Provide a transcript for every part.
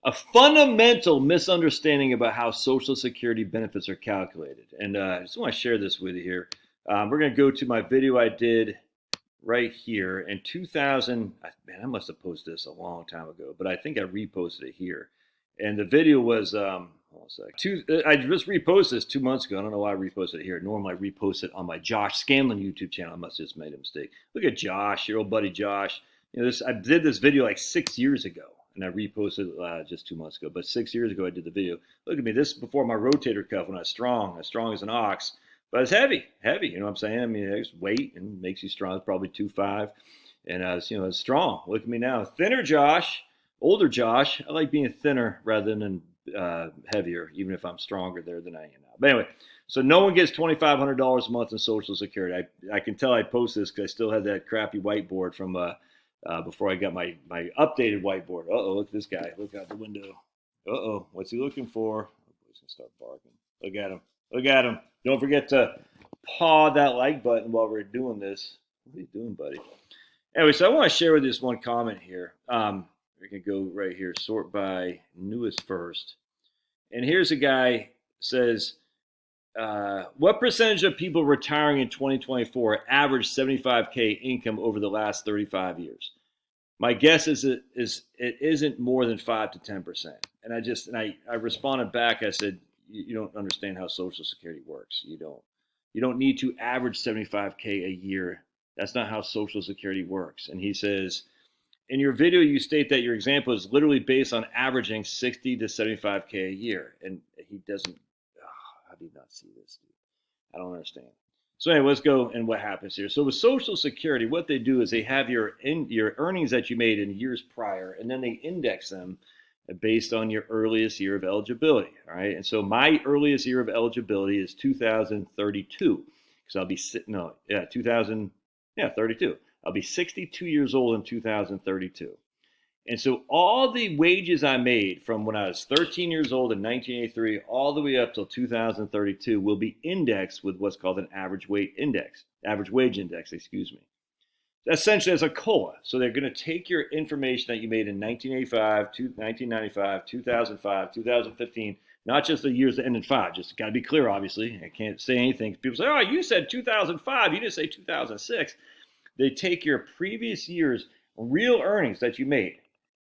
A fundamental misunderstanding about how Social Security benefits are calculated. And I just want to share this with you here. We're going to go to my video I did right here in 2000. Man, I must have posted this a long time ago, but I think I reposted it here. And the video was, hold on a sec. I just reposted this 2 months ago. I don't know why I reposted it here. Normally I repost it on my Josh Scanlon YouTube channel. I must have just made a mistake. Look at Josh, your old buddy Josh. You know, I did this video like 6 years ago. And I reposted it just 2 months ago. But 6 years ago, I did the video. Look at me. This is before my rotator cuff when I was strong as an ox. But it's heavy. You know what I'm saying? I mean, it's weight and makes you strong. It's probably 2.5. And I was, you know, I was strong. Look at me now. Thinner Josh, older Josh. I like being thinner rather than heavier, even if I'm stronger there than I am now. But anyway, so no one gets $2,500 a month in Social Security. I can tell I posted this because I still had that crappy whiteboard from before I got my updated whiteboard. Look at this guy. Look out the window. What's he looking for? Oh, he's going to start barking. Look at him. Don't forget to paw that like button while we're doing this. What are you doing, buddy? Anyway, so I want to share with you this one comment here. We can go right here, sort by newest first. And here's a guy says, what percentage of people retiring in 2024 average 75K income over the last 35 years? My guess is it isn't more than 5 to 10%. And I responded back. I said, you don't understand how Social Security works. You don't need to average 75K a year. That's not how Social Security works. And he says, in your video, you state that your example is literally based on averaging 60 to 75K a year. And he doesn't. How do you not see this, dude? I don't understand. So anyway, let's go and what happens here. So with Social Security, what they do is they have your earnings that you made in years prior, and then they index them based on your earliest year of eligibility. All right. And so my earliest year of eligibility is 2032, because I'll be 32. I'll be 62 years old in 2032. And so all the wages I made from when I was 13 years old in 1983 all the way up till 2032 will be indexed with what's called an average wage index, excuse me. Essentially as a COLA. So they're going to take your information that you made in 1985, 1995, 2005, 2015, not just the years that end in 5. Just got to be clear, obviously. I can't say anything. People say, oh, you said 2005. You didn't say 2006. They take your previous year's real earnings that you made,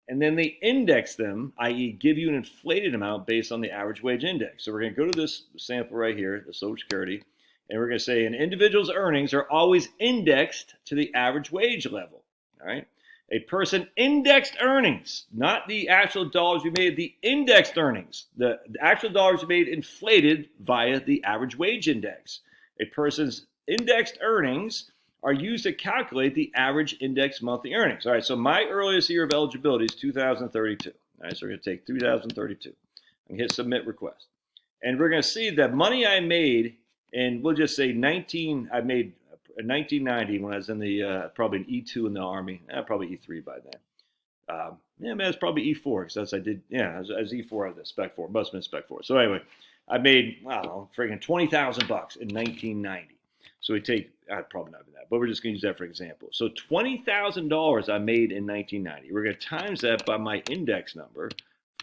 and then they index them, i.e. give you an inflated amount based on the average wage index. So we're going to go to this sample right here, the Social Security, and we're going to say an individual's earnings are always indexed to the average wage level. All right. A person indexed earnings, not the actual dollars you made, the indexed earnings. The actual dollars you made inflated via the average wage index. A person's indexed earnings are used to calculate the average index monthly earnings. All right, so my earliest year of eligibility is 2032. All right, so we're going to take 2032 and hit submit request. And we're going to see that money I made, and we'll just say I made in 1990 when I was in the, probably an E2 in the Army, probably E3 by then. Man, it's probably E4, because I was E4 of the Spec 4, must have been Spec 4. So anyway, I made, I don't know, friggin' $20,000 in 1990. So we take, probably not even that, but we're just going to use that for example. So $20,000 I made in 1990. We're going to times that by my index number,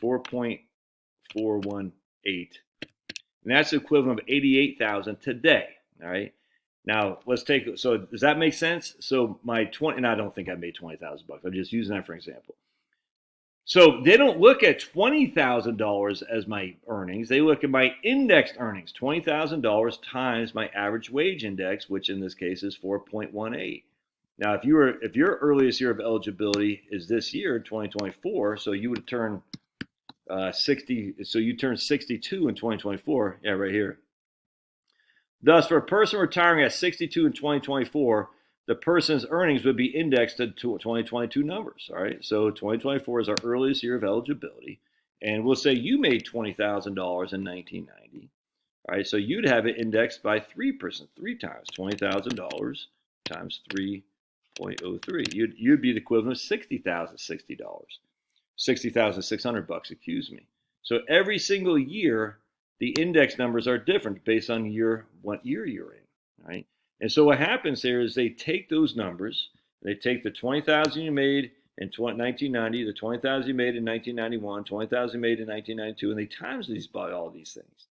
4.418. And that's the equivalent of 88,000 today. All right. Now let's take, so does that make sense? So my 20, and I don't think I made $20,000. I'm just using that for example. So they don't look at $20,000 as my earnings. They look at my indexed earnings, $20,000 times my average wage index, which in this case is 4.18. Now, if your earliest year of eligibility is this year, 2024, so you would turn 60. So you turn 62 in 2024. Yeah, right here. Thus, for a person retiring at 62 in 2024. The person's earnings would be indexed to 2022 numbers. All right, so 2024 is our earliest year of eligibility, and we'll say you made $20,000 in 1990. All right, so you'd have it indexed by 3%, 3 times $20,000 times 3.03. You'd be the equivalent of $60,060, $60,600, excuse me. So every single year, the index numbers are different based on what year you're in. All right. And so what happens here is they take those numbers, they take the $20,000 you made in 1990, the 20,000 you made in 1991, 20,000 you made in 1992, and they times these by all these things.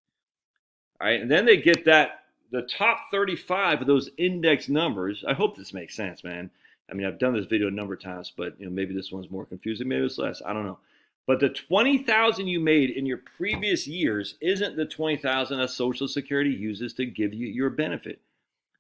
All right, and then they get the top 35 of those index numbers. I hope this makes sense, man. I mean, I've done this video a number of times, but maybe this one's more confusing, maybe it's less. I don't know. But the 20,000 you made in your previous years isn't the 20,000 that Social Security uses to give you your benefit.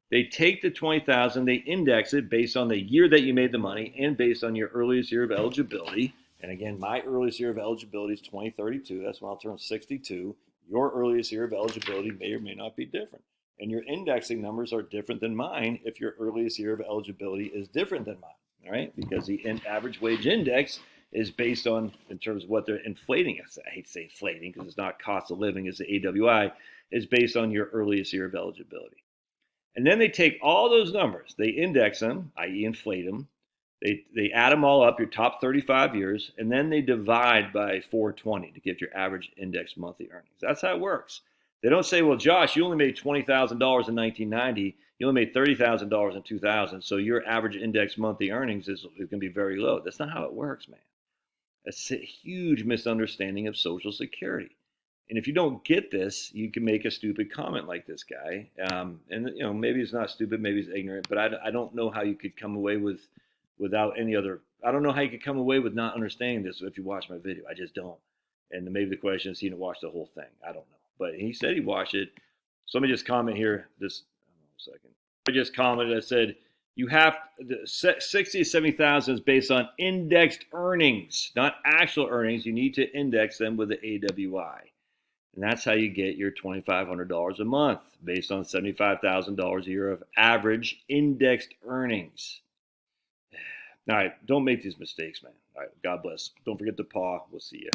They take the 20,000, they index it based on the year that you made the money and based on your earliest year of eligibility. And again, my earliest year of eligibility is 2032. That's when I'll turn 62. Your earliest year of eligibility may or may not be different. And your indexing numbers are different than mine if your earliest year of eligibility is different than mine, all right? Because the average wage index is based on, in terms of what they're inflating. I hate to say inflating because it's not cost of living, it's the AWI, is based on your earliest year of eligibility. And then they take all those numbers, they index them, i.e. inflate them, they add them all up, your top 35 years, and then they divide by 420 to get your average index monthly earnings. That's how it works. They don't say, well, Josh, you only made $20,000 in 1990, you only made $30,000 in 2000, so your average index monthly earnings is going to be very low. That's not how it works, man. That's a huge misunderstanding of Social Security. And if you don't get this, you can make a stupid comment like this guy. And maybe he's not stupid, maybe he's ignorant, but I don't know how you could come away without any other. I don't know how you could come away with not understanding this if you watch my video. I just don't. And maybe the question is he didn't watch the whole thing. I don't know. But he said he watched it. Somebody just comment here. I just commented. I said, you have 60 to 70,000 is based on indexed earnings, not actual earnings. You need to index them with the AWI. And that's how you get your $2,500 a month based on $75,000 a year of average indexed earnings. All right, don't make these mistakes, man. All right, God bless. Don't forget to paw. We'll see you.